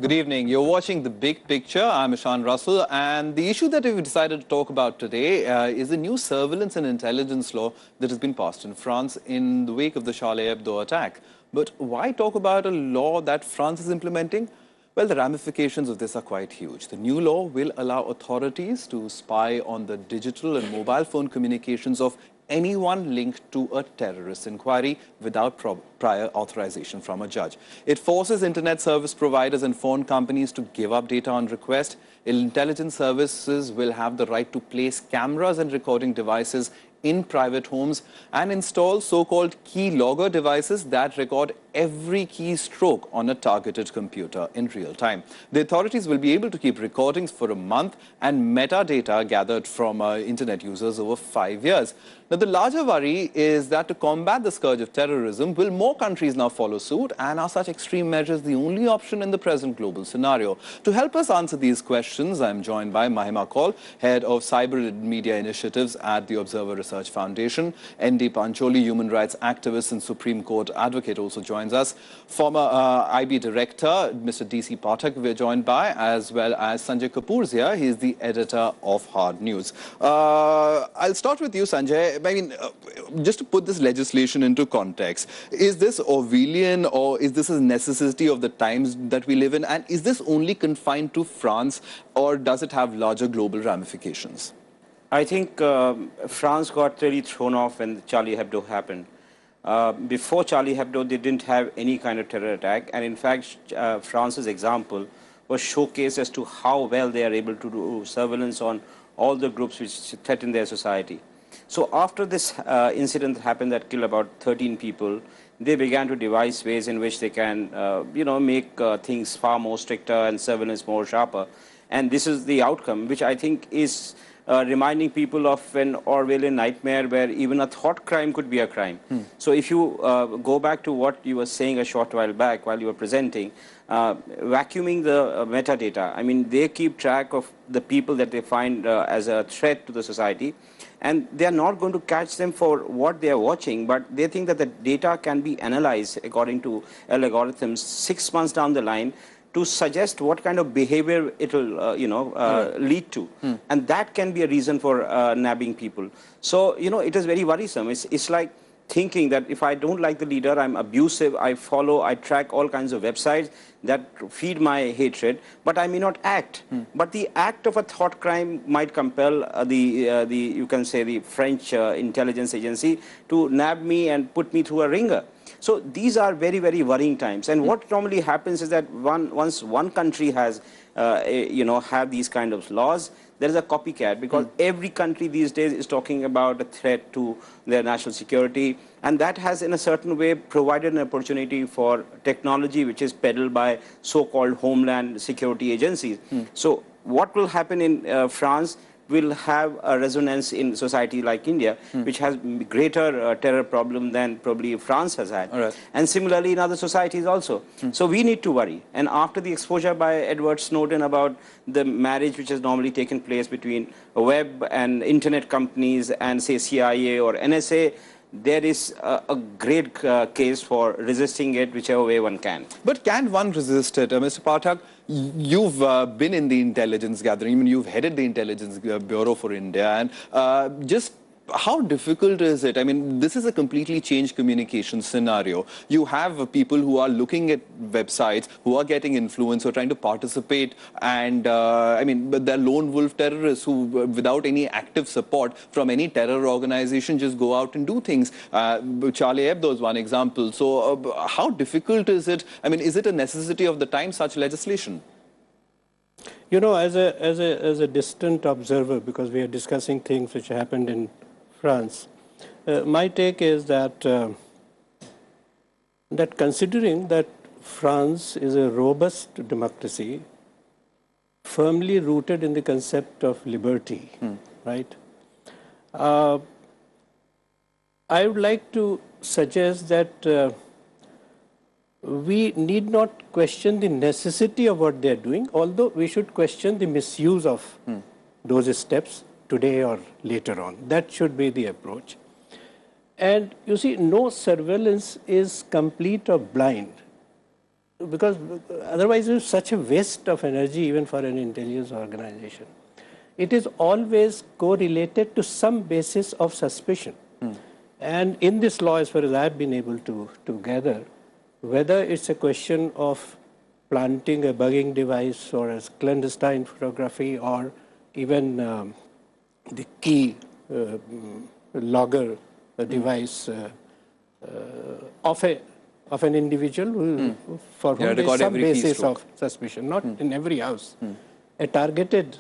Good evening. You're watching The Big Picture. I'm Ishan Russell, and the issue that we've decided to talk about today is a new surveillance and intelligence law that has been passed in France in the wake of the Charlie Hebdo attack. But why talk about a law that France is implementing? Well, the ramifications of this are quite huge. The new law will allow authorities to spy on the digital and mobile phone communications of anyone linked to a terrorist inquiry without prior authorization from a judge. It forces internet service providers and phone companies to give up data on request. Intelligence services will have the right to place cameras and recording devices in private homes and install so-called key logger devices that record every keystroke on a targeted computer in real time. The authorities will be able to keep recordings for a month and metadata gathered from internet users over 5 years. Now, the larger worry is that to combat the scourge of terrorism, will more countries now follow suit, and are such extreme measures the only option in the present global scenario? To help us answer these questions, I'm joined by Mahima Kaul, Head of Cyber and Media Initiatives at the Observer Research Foundation. N.D. Pancholi, human rights activist and Supreme Court advocate, also joins us. Former IB Director, Mr. D.C. Pathak, we're joined by, as well as Sanjay Kapoorsia. He is the editor of Hard News. I'll start with you, Sanjay. I mean, just to put this legislation into context, is this Orwellian or is this a necessity of the times that we live in? And is this only confined to France, or does it have larger global ramifications? I think France got really thrown off when Charlie Hebdo happened. Before Charlie Hebdo, they didn't have any kind of terror attack. And in fact, France's example was showcased as to how well they are able to do surveillance on all the groups which threaten their society. So after this incident happened that killed about 13 people, they began to devise ways in which they can, make things far more stricter and surveillance more sharper. And this is the outcome, which I think is reminding people of an Orwellian nightmare where even a thought crime could be a crime. So if you go back to what you were saying a short while back while you were presenting, vacuuming the metadata, I mean, they keep track of the people that they find as a threat to the society. And they are not going to catch them for what they are watching, but they think that the data can be analyzed according to algorithms 6 months down the line to suggest what kind of behavior it will, lead to. And that can be a reason for nabbing people. So, it is very worrisome. It's like thinking that if I don't like the leader, I'm abusive, I follow, I track all kinds of websites that feed my hatred, but I may not act. But the act of a thought crime might compel you can say, the French intelligence agency to nab me and put me through a ringer. So these are very, very worrying times. And what normally happens is that once one country has, have these kind of laws, there is a copycat, because every country these days is talking about a threat to their national security. And that has, in a certain way, provided an opportunity for technology which is peddled by so-called homeland security agencies. So what will happen in France will have a resonance in society like India, which has greater terror problem than probably France has had. And similarly in other societies also. So we need to worry. And after the exposure by Edward Snowden about the marriage which has normally taken place between web and internet companies and, say, CIA or NSA, there is a great case for resisting it whichever way one can. But can one resist it? Mr. Pathak, you've been in the intelligence gathering, I mean, you've headed the Intelligence Bureau for India, and just how difficult is it? I mean, this is a completely changed communication scenario. You have people who are looking at websites, who are getting influence, who are trying to participate, and but they're lone wolf terrorists who, without any active support from any terror organization, just go out and do things. Charlie Hebdo is one example. So how difficult is it? I mean, is it a necessity of the time, such legislation? You know, as a distant observer, because we are discussing things which happened in France, my take is that that considering that France is a robust democracy, firmly rooted in the concept of liberty, right? I would like to suggest that we need not question the necessity of what they are doing, although we should question the misuse of those steps today or later on. That should be the approach. And you see, no surveillance is complete or blind. because otherwise it's such a waste of energy even for an intelligence organization. It is always correlated to some basis of suspicion. And in this law, as far as I've been able to gather, whether it's a question of planting a bugging device or a clandestine photography or even the key logger device of an individual for whom there is some basis of suspicion, not in every house. A targeted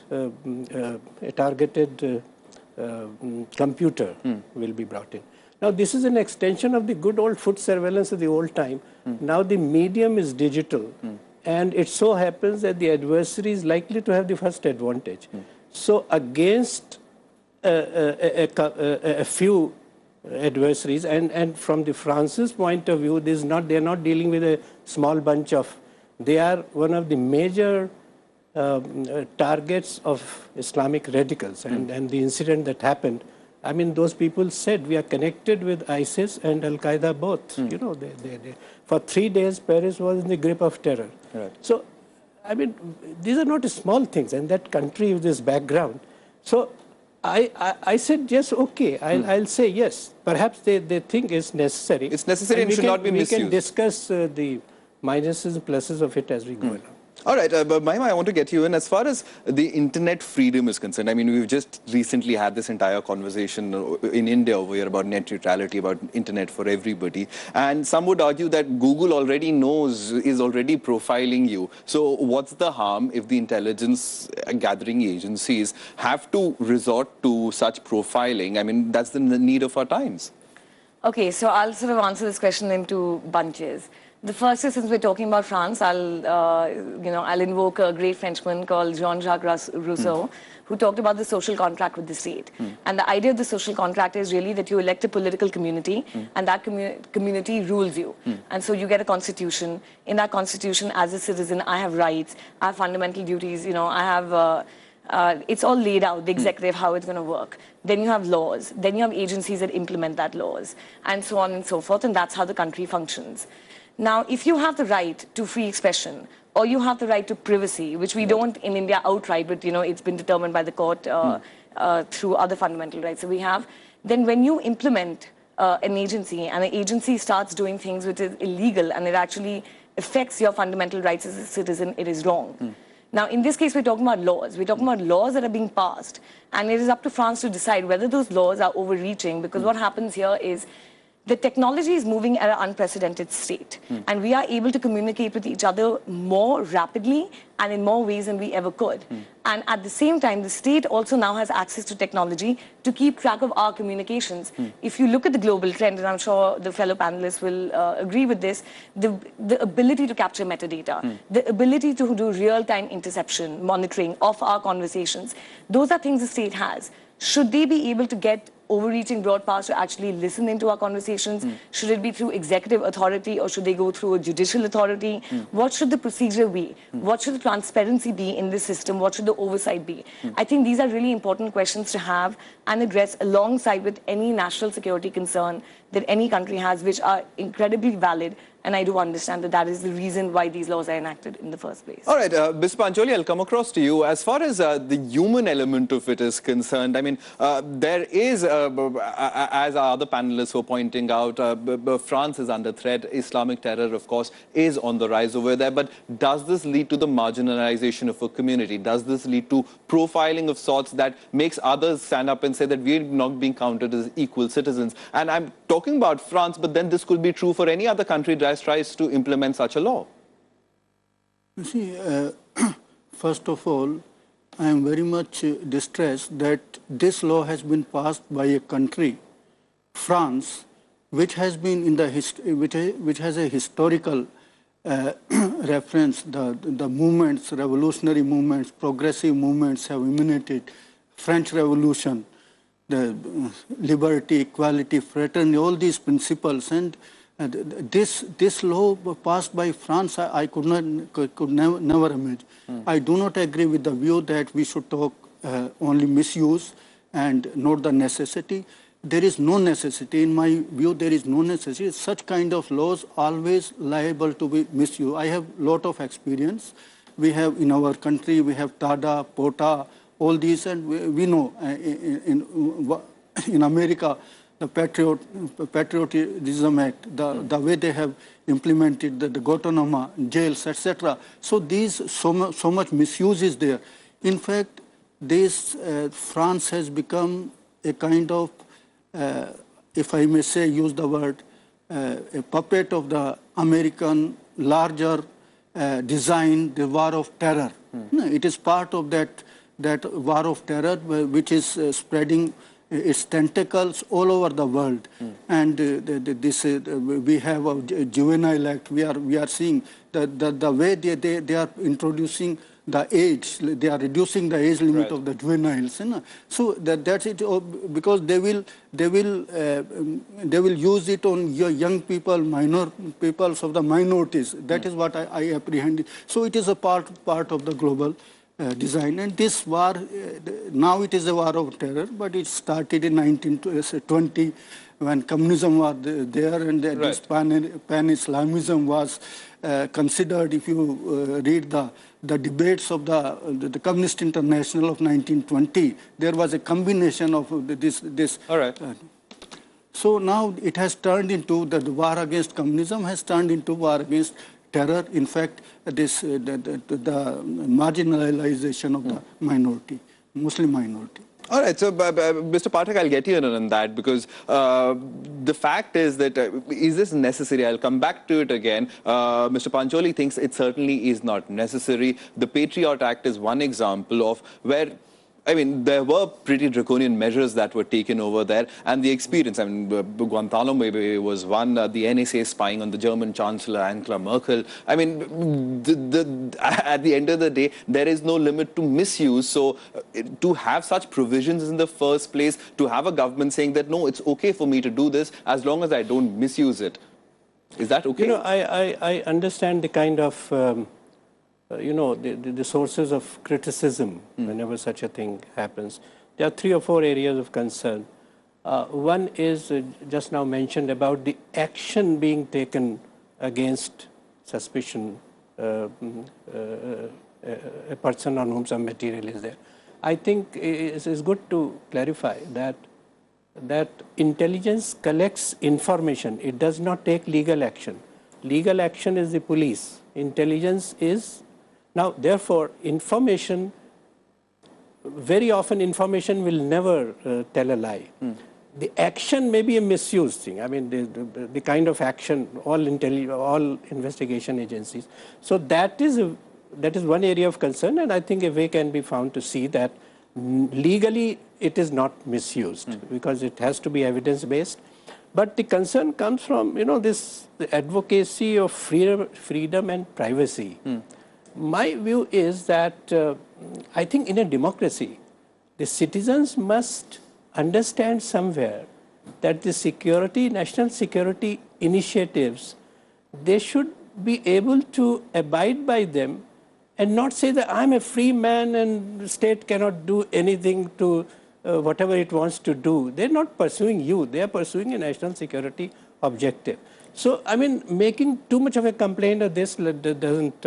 computer will be brought in. Now, this is an extension of the good old foot surveillance of the old time. Now, the medium is digital, and it so happens that the adversary is likely to have the first advantage. So, against a few adversaries, and from the France's point of view, they are not dealing with a small bunch of. They are one of the major targets of Islamic radicals, and the incident that happened. I mean, those people said we are connected with ISIS and Al Qaeda both. You know, for 3 days, Paris was in the grip of terror. Right. So, I mean, these are not small things, and that country with this background. So, I said yes, okay. I'll say yes. Perhaps they think it's necessary. It's necessary and should not be misused. We can discuss the minuses and pluses of it as we go along. All right, but Mahima, I want to get you in. As far as the internet freedom is concerned, I mean, we've just recently had this entire conversation in India over here about net neutrality, about internet for everybody. And some would argue that Google already knows, is already profiling you. So what's the harm if the intelligence gathering agencies have to resort to such profiling? I mean, that's the need of our times. Okay, so I'll sort of answer this question in two bunches. The first is, since we're talking about France, I'll invoke a great Frenchman called Jean-Jacques Rousseau, who talked about the social contract with the state. And the idea of the social contract is really that you elect a political community, and that community rules you. And so you get a constitution. In that constitution, as a citizen, I have rights, I have fundamental duties, you know, I have... it's all laid out, the executive, how it's going to work. Then you have laws. Then you have agencies that implement that laws, and so on and so forth, and that's how the country functions. Now, if you have the right to free expression, or you have the right to privacy, which we don't in India outright, but you know it's been determined by the court through other fundamental rights that we have, then when you implement an agency, and the agency starts doing things which is illegal, and it actually affects your fundamental rights as a citizen, it is wrong. Now, in this case, we're talking about laws. We're talking about laws that are being passed, and it is up to France to decide whether those laws are overreaching, because what happens here is the technology is moving at an unprecedented state, and we are able to communicate with each other more rapidly and in more ways than we ever could. And at the same time, the state also now has access to technology to keep track of our communications. If you look at the global trend, and I'm sure the fellow panelists will agree with this, the ability to capture metadata, the ability to do real-time interception, monitoring of our conversations, those are things the state has. Should they be able to get overreaching broad powers to actually listen into our conversations? Should it be through executive authority, or should they go through a judicial authority? What should the procedure be? What should the transparency be in this system? What should the oversight be? I think these are really important questions to have and address alongside with any national security concern that any country has, which are incredibly valid. And I do understand that that is the reason why these laws are enacted in the first place. All right, Ms. Pancholi, I'll come across to you. As far as the human element of it is concerned, I mean, there is, as our other panelists were pointing out, France is under threat. Islamic terror, of course, is on the rise over there. But does this lead to the marginalization of a community? Does this lead to profiling of sorts that makes others stand up and say that we're not being counted as equal citizens? And I'm talking about France, but then this could be true for any other country that tries to implement such a law. You see, first of all, I am very much distressed that this law has been passed by a country, France, which has been in the which has a historical reference. The movements, revolutionary movements, progressive movements have emanated. French Revolution, the liberty, equality, fraternity, all these principles, and this law passed by France, I could never imagine. I do not agree with the view that we should talk only misuse and not the necessity. there is no necessity, in my view, there is no necessity. Such kind of laws always liable to be misused. I have lot of experience. We have in our country, we have TADA, POTA, all these, and we know in America, the Patriotism Act, the way they have implemented the Guantanamo jails, etc. So these so much misuse is there. In fact, this France has become a kind of, if I may say, use the word, a puppet of the American larger design, the war of terror. It is part of that war of terror which is spreading its tentacles all over the world. And this we have a juvenile act. We are seeing the way they are introducing the age, they are reducing the age limit of the juveniles. So that's it, because they will use it on young people, minor peoples of the minorities. That is what I apprehend. So it is a part of the global design. And this war, now it is a war of terror, but it started in 1920 when communism was there, and this pan-Islamism was considered. If you read the debates of the Communist International of 1920, there was a combination of this. All right. So now it has turned into the war against communism has turned into war against terror. In fact, this the marginalization of the minority, Muslim minority. All right, so Mr. Pathak, I'll get you in on that, because the fact is that is this necessary? I'll come back to it again. Mr. Pancholi thinks it certainly is not necessary. The Patriot Act is one example of where, I mean, there were pretty draconian measures that were taken over there, and the experience, I mean, Guantanamo maybe was one, the NSA spying on the German Chancellor Angela Merkel. I mean, at the end of the day, there is no limit to misuse. So to have such provisions in the first place, to have a government saying that, no, it's okay for me to do this as long as I don't misuse it, is that okay? You know, I understand the kind of the sources of criticism whenever such a thing happens. There are 3 or 4 areas of concern. One is just now mentioned about the action being taken against suspicion, a person on whom some material is there. I think it is good to clarify that intelligence collects information. It does not take legal action. Legal action is the police. Intelligence is... Now, therefore, information, very often information will never tell a lie. The action may be a misuse thing. I mean, the kind of action, all investigation agencies. So that is one area of concern, and I think a way can be found to see that legally it is not misused, because it has to be evidence-based. But the concern comes from, the advocacy of freedom and privacy. My view is that I think in a democracy, the citizens must understand somewhere that the national security initiatives, they should be able to abide by them and not say that I'm a free man and the state cannot do anything to whatever it wants to do. They're not pursuing you, they are pursuing a national security objective. So, I mean, making too much of a complaint of this doesn't...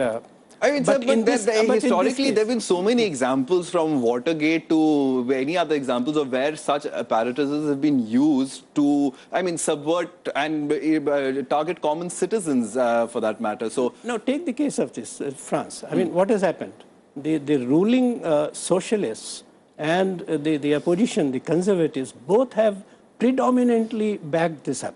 I mean, historically, there have been so many examples, from Watergate to any other examples of where such apparatuses have been used to, I mean, subvert and target common citizens, for that matter. So now, take the case of this France. I mean, what has happened? The ruling socialists and the opposition, the conservatives, both have predominantly backed this up.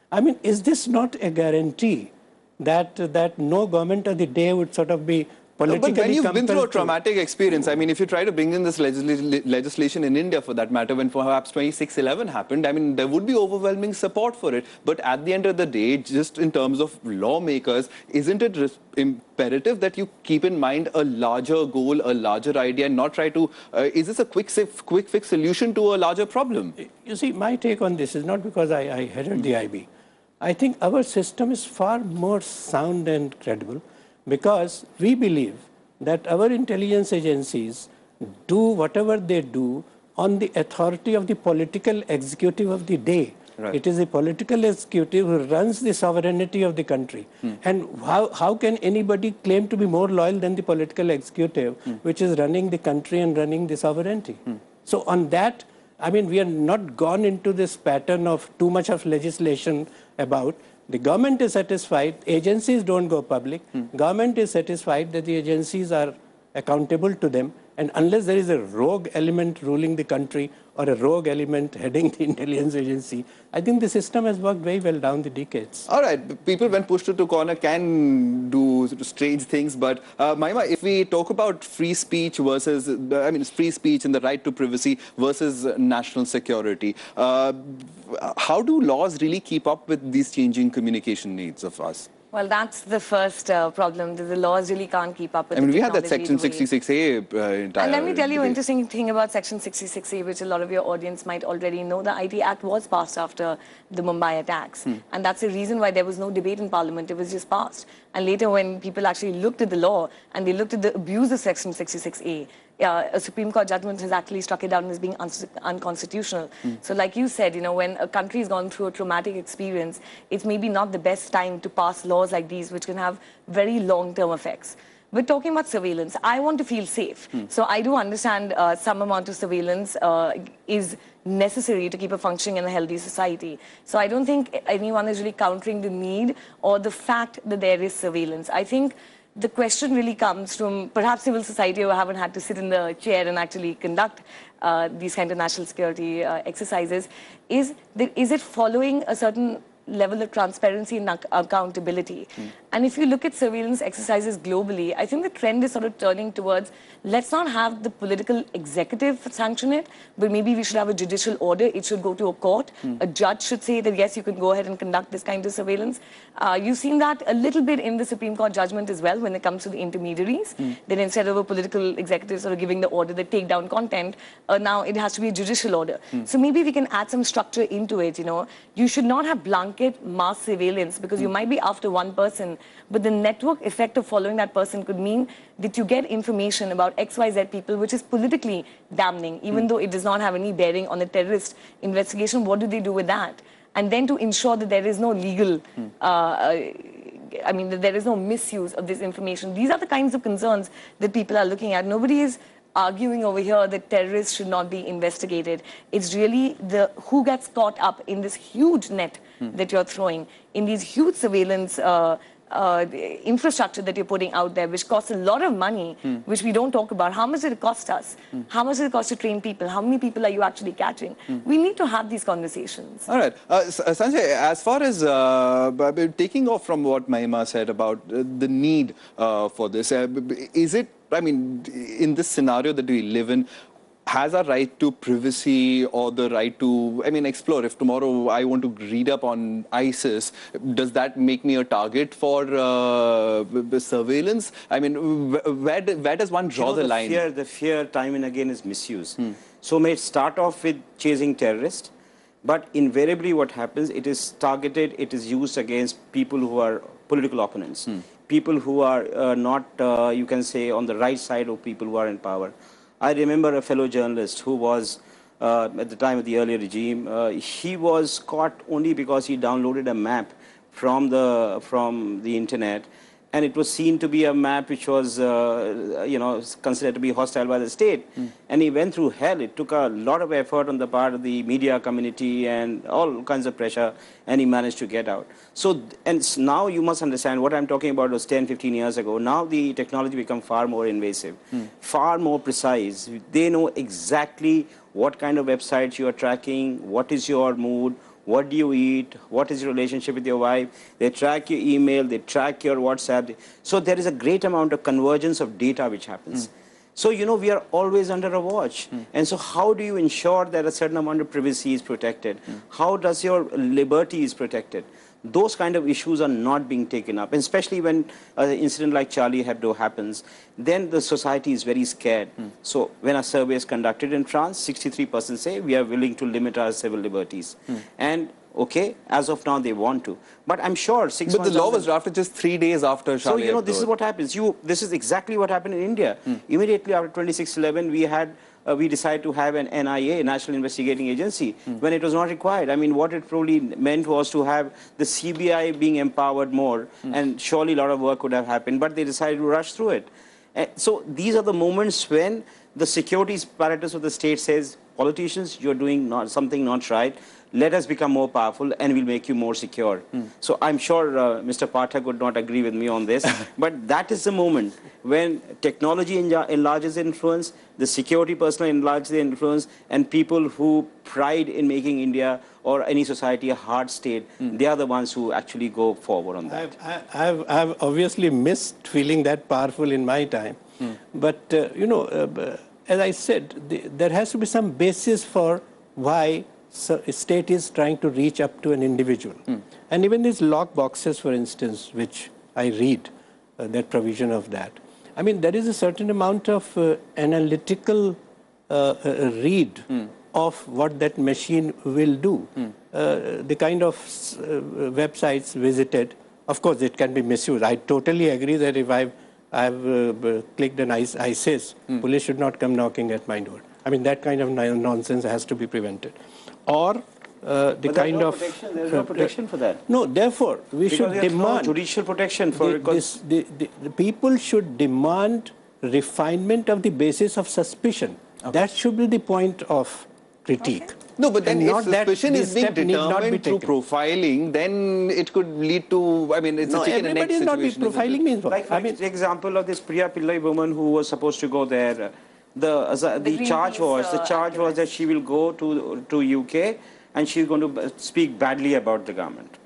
I mean, is this not a guarantee that no government of the day would sort of be politically... But when you've been through a traumatic experience, I mean, if you try to bring in this legislation in India, for that matter, when perhaps 26/11 happened, I mean, there would be overwhelming support for it. But at the end of the day, just in terms of lawmakers, isn't it imperative that you keep in mind a larger goal, a larger idea, and not try to... is this a quick fix solution to a larger problem? You see, my take on this is not because I headed the IB. I think our system is far more sound and credible, because we believe that our intelligence agencies do whatever they do on the authority of the political executive of the day. Right. It is the political executive who runs the sovereignty of the country. And how can anybody claim to be more loyal than the political executive, which is running the country and running the sovereignty? So on that, I mean, we are not gone into this pattern of too much of legislation about. The government is satisfied, agencies don't go public. Government is satisfied that the agencies are accountable to them. And unless there is a rogue element ruling the country or a rogue element heading the intelligence agency, I think the system has worked very well down the decades. All right, people when pushed to corner can do strange things, but Mahima, if we talk about free speech versus, free speech and the right to privacy versus national security, how do laws really keep up with these changing communication needs of us? Well, that's the first problem, that the laws really can't keep up with we had that Section 66A entire And let me tell you an debate. interesting thing about Section 66A, which a lot of your audience might already know. The IT Act was passed after the Mumbai attacks. And that's the reason why there was no debate in Parliament. It was just passed. And later when people actually looked at the law and they looked at the abuse of Section 66A, a Supreme Court judgment has actually struck it down as being unconstitutional. So like you said, when a country has gone through a traumatic experience, it's maybe not the best time to pass laws like these, which can have very long-term effects. We're talking about surveillance. I want to feel safe. So I do understand some amount of surveillance is necessary to keep a functioning and a healthy society. So I don't think anyone is really countering the need or the fact that there is surveillance. I think the question really comes from perhaps civil society who haven't had to sit in the chair and actually conduct these kind of national security exercises. Is it following a certain level of transparency and accountability? And if you look at surveillance exercises globally, I think the trend is sort of turning towards, let's not have the political executive sanction it, but maybe we should have a judicial order. It should go to a court. A judge should say that, yes, you can go ahead and conduct this kind of surveillance. You've seen that a little bit in the Supreme Court judgment as well when it comes to the intermediaries. Then instead of a political executive sort of giving the order that take down content, now it has to be a judicial order. So maybe we can add some structure into it, You should not have blanket mass surveillance because you might be after one person, but the network effect of following that person could mean that you get information about XYZ people, which is politically damning, even though it does not have any bearing on the terrorist investigation. What do they do with that? And then to ensure that there is no legal, that there is no misuse of this information. These are the kinds of concerns that people are looking at. Nobody is arguing over here that terrorists should not be investigated. It's really who gets caught up in this huge net that you're throwing, in these huge surveillance infrastructure that you're putting out there, which costs a lot of money, which we don't talk about. How much did it cost us? How much did it cost to train people? How many people are you actually catching? We need to have these conversations. All right. Sanjay, as far as taking off from what Mahima said about the need for this, is it, in this scenario that we live in, has our right to privacy or the right to, explore? If tomorrow I want to read up on ISIS, does that make me a target for surveillance? Where does one draw the line? The fear time and again is misuse. So may it start off with chasing terrorists, but invariably what happens, it is targeted, it is used against people who are political opponents, people who are not, you can say, on the right side of people who are in power. I remember a fellow journalist who was, at the time of the earlier regime, he was caught only because he downloaded a map from the internet, and it was seen to be a map which was, considered to be hostile by the state. And he went through hell. It took a lot of effort on the part of the media community and all kinds of pressure, and he managed to get out. So, and now you must understand what I'm talking about was 10, 15 years ago. Now the technology become far more invasive, far more precise. They know exactly what kind of websites you are tracking, what is your mood, what do you eat, what is your relationship with your wife. They track your email, they track your WhatsApp. So there is a great amount of convergence of data which happens. So, we are always under a watch. And so how do you ensure that a certain amount of privacy is protected? How does your liberty is protected? Those kind of issues are not being taken up, and especially when an incident like Charlie Hebdo happens, then the society is very scared. So when a survey is conducted in France, 63% say we are willing to limit our civil liberties. And okay, as of now they want to. But I'm sure 6 months... But the law was drafted just 3 days after Charlie Hebdo. So, this is what happens. This is exactly what happened in India. Immediately after 26/11, we had we decided to have an NIA, National Investigating Agency, when it was not required. I mean, what it probably meant was to have the CBI being empowered more, and surely a lot of work would have happened, but they decided to rush through it. So these are the moments when the security apparatus of the state says, politicians, you're doing something not right. Let us become more powerful and we'll make you more secure. So I'm sure Mr. Pathak would not agree with me on this, but that is the moment when technology enlarges influence, the security personnel enlarges the influence, and people who pride in making India or any society a hard state, they are the ones who actually go forward on that. I've obviously missed feeling that powerful in my time. But, as I said, there has to be some basis for why a state is trying to reach up to an individual. And even these lock boxes, for instance, which I read, that provision of that. I mean, there is a certain amount of analytical read of what that machine will do. The kind of websites visited, of course, it can be misused. I totally agree that if I've clicked on ISIS, police should not come knocking at my door. I mean, that kind of nonsense has to be prevented. Or the kind of... There's no protection for that. No, therefore, we should demand... No judicial protection for... The people should demand refinement of the basis of suspicion. That should be the point of critique. No, but then if that suspicion is being step need not be determined through taken. profiling, then it could lead to, I mean, it's a chicken and egg everybody is not situation. profiling means what? Like, the example of this Priya Pillai woman who was supposed to go there, the charge was that she will go to UK and she's going to speak badly about the government.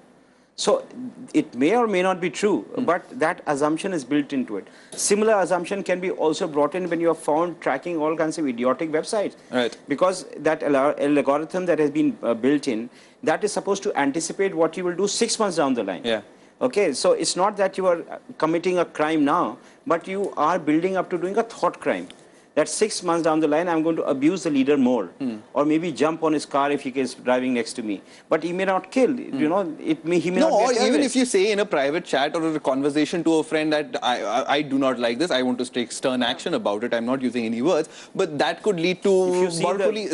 So it may or may not be true, but that assumption is built into it. Similar assumption can be also brought in when you are found tracking all kinds of idiotic websites. Right. Because that algorithm that has been built in, that is supposed to anticipate what you will do 6 months down the line. Yeah. Okay, so it's not that you are committing a crime now, but you are building up to doing a thought crime. That 6 months down the line, I'm going to abuse the leader more, or maybe jump on his car if he is driving next to me. But he may not kill. You know, he may No, not or get even arrested. if you say in a private chat or a conversation to a friend that I do not like this, I want to take stern action about it, I'm not using any words, but that could lead to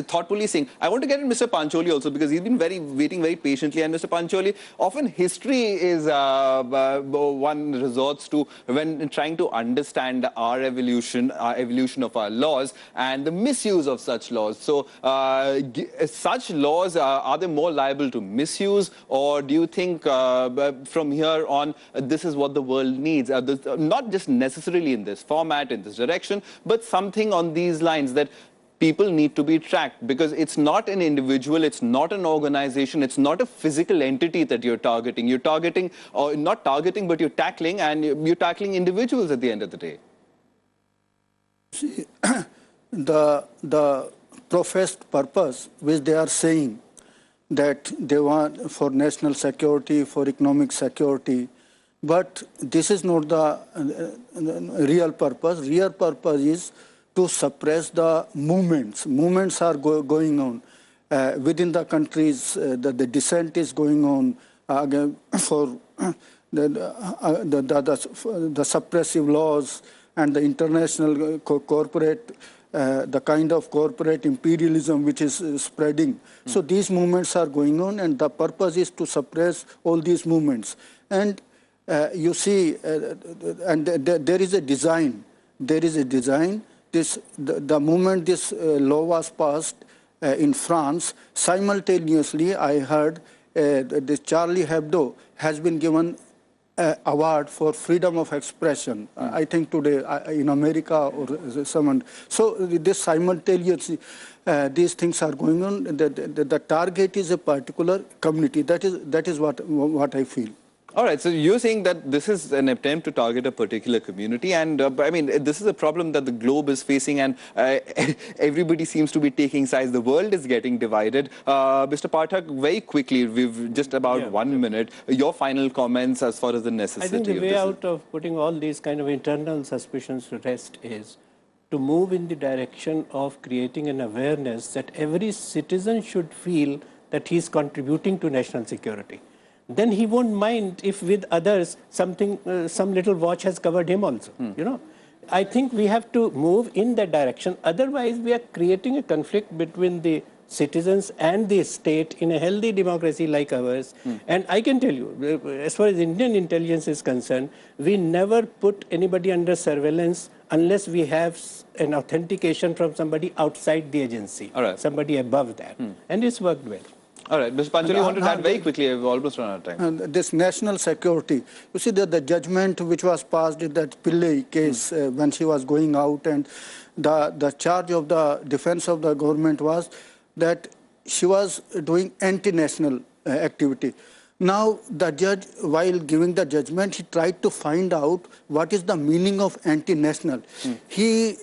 thought policing. I want to get in Mr. Pancholi also, because he's been waiting very patiently. And Mr. Pancholi, often history is one resorts to when trying to understand our evolution of our laws and the misuse of such laws. So such laws, are they more liable to misuse, or do you think from here on this is what the world needs? Not just necessarily in this format, in this direction, but something on these lines that people need to be tracked, because it's not an individual, it's not an organization, it's not a physical entity that you're targeting. You're targeting, or not targeting, but you're tackling, and you're tackling individuals at the end of the day. See, the professed purpose which they are saying that they want for national security, for economic security, but this is not the real purpose. Real purpose is to suppress the movements. Movements are going on within the countries. The dissent is going on for the suppressive laws and the international corporate, the kind of corporate imperialism which is spreading. So these movements are going on, and the purpose is to suppress all these movements. And you see, and there is a design. There is a design. The moment this law was passed in France, simultaneously I heard the Charlie Hebdo has been given award for freedom of expression. I think today in America or someone. So this simultaneously, these things are going on. The target is a particular community. That is what I feel. All right, so you're saying that this is an attempt to target a particular community, and I mean, this is a problem that the globe is facing, and everybody seems to be taking sides. The world is getting divided. Mr. Pathak, very quickly, we've just about 1 minute. Your final comments as far as the necessity I think the way of out of putting all these kind of internal suspicions to rest is to move in the direction of creating an awareness that every citizen should feel that he is contributing to national security. Then he won't mind if with others something, some little watch has covered him also. You know, I think we have to move in that direction. Otherwise, we are creating a conflict between the citizens and the state in a healthy democracy like ours. And I can tell you, as far as Indian intelligence is concerned, we never put anybody under surveillance unless we have an authentication from somebody outside the agency, somebody above that. And it's worked well. All right, Mr. Pancholi, you wanted to add very quickly, we've almost run out of time. This national security, you see that the judgment which was passed in that Pillai case when she was going out, and the charge of the defense of the government was that she was doing anti-national activity. Now, the judge, while giving the judgment, he tried to find out what is the meaning of anti-national. He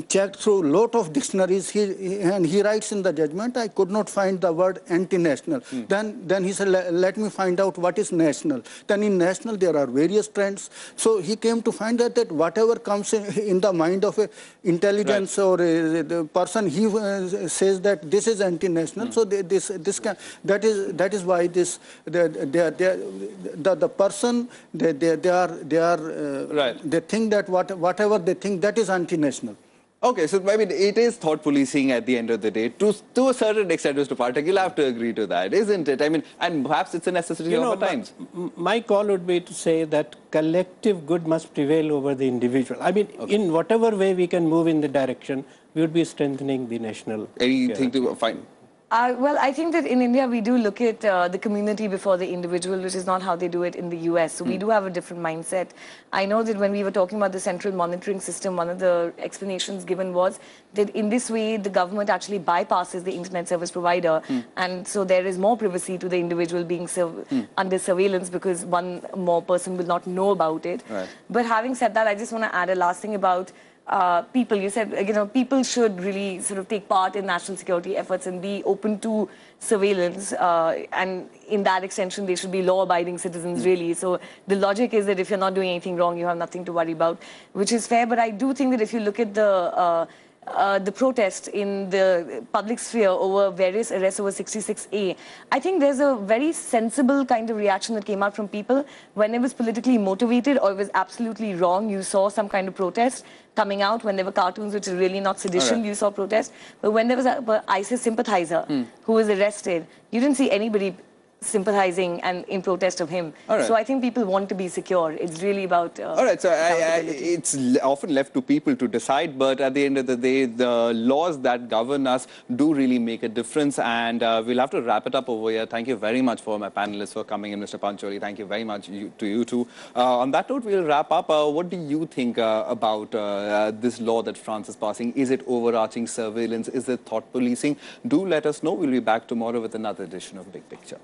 checked through a lot of dictionaries, and he writes in the judgment, I could not find the word anti-national. Then he said, let me find out what is national. Then in national, there are various trends. So he came to find out that whatever comes in the mind of a intelligence or the person, he says that this is anti-national. So that is why the person, they think that whatever they think, that is anti-national. Okay, so I mean, it is thought policing at the end of the day. To a certain extent, Mr. Pathak, you'll have to agree to that, isn't it? I mean, and perhaps it's a necessity of our times. My call would be to say that collective good must prevail over the individual. I mean, in whatever way we can move in the direction, we would be strengthening the national. Anything to find? Well, I think that in India, we do look at the community before the individual, which is not how they do it in the US. So we do have a different mindset. I know that when we were talking about the central monitoring system, one of the explanations given was that in this way, the government actually bypasses the internet service provider. And so there is more privacy to the individual being under surveillance because one more person will not know about it. But having said that, I just want to add a last thing about people. You said, people should really sort of take part in national security efforts and be open to surveillance. And in that extension, they should be law-abiding citizens, really. So the logic is that if you're not doing anything wrong, you have nothing to worry about, which is fair. But I do think that if you look at the protest in the public sphere over various arrests over 66A, I think there's a very sensible kind of reaction that came out from people. When it was politically motivated or it was absolutely wrong, you saw some kind of protest coming out. When there were cartoons which are really not sedition, you saw protest. But when there was an ISIS sympathizer who was arrested, you didn't see anybody sympathizing and in protest of him. So I think people want to be secure. It's really about all right, so it's often left to people to decide, but at the end of the day, the laws that govern us do really make a difference, and we'll have to wrap it up over here. Thank you very much for my panelists for coming in, Mr. Pancholi. Thank you very much to you too. On that note, we'll wrap up. What do you think about this law that France is passing? Is it overarching surveillance? Is it thought policing? Do let us know. We'll be back tomorrow with another edition of Big Picture.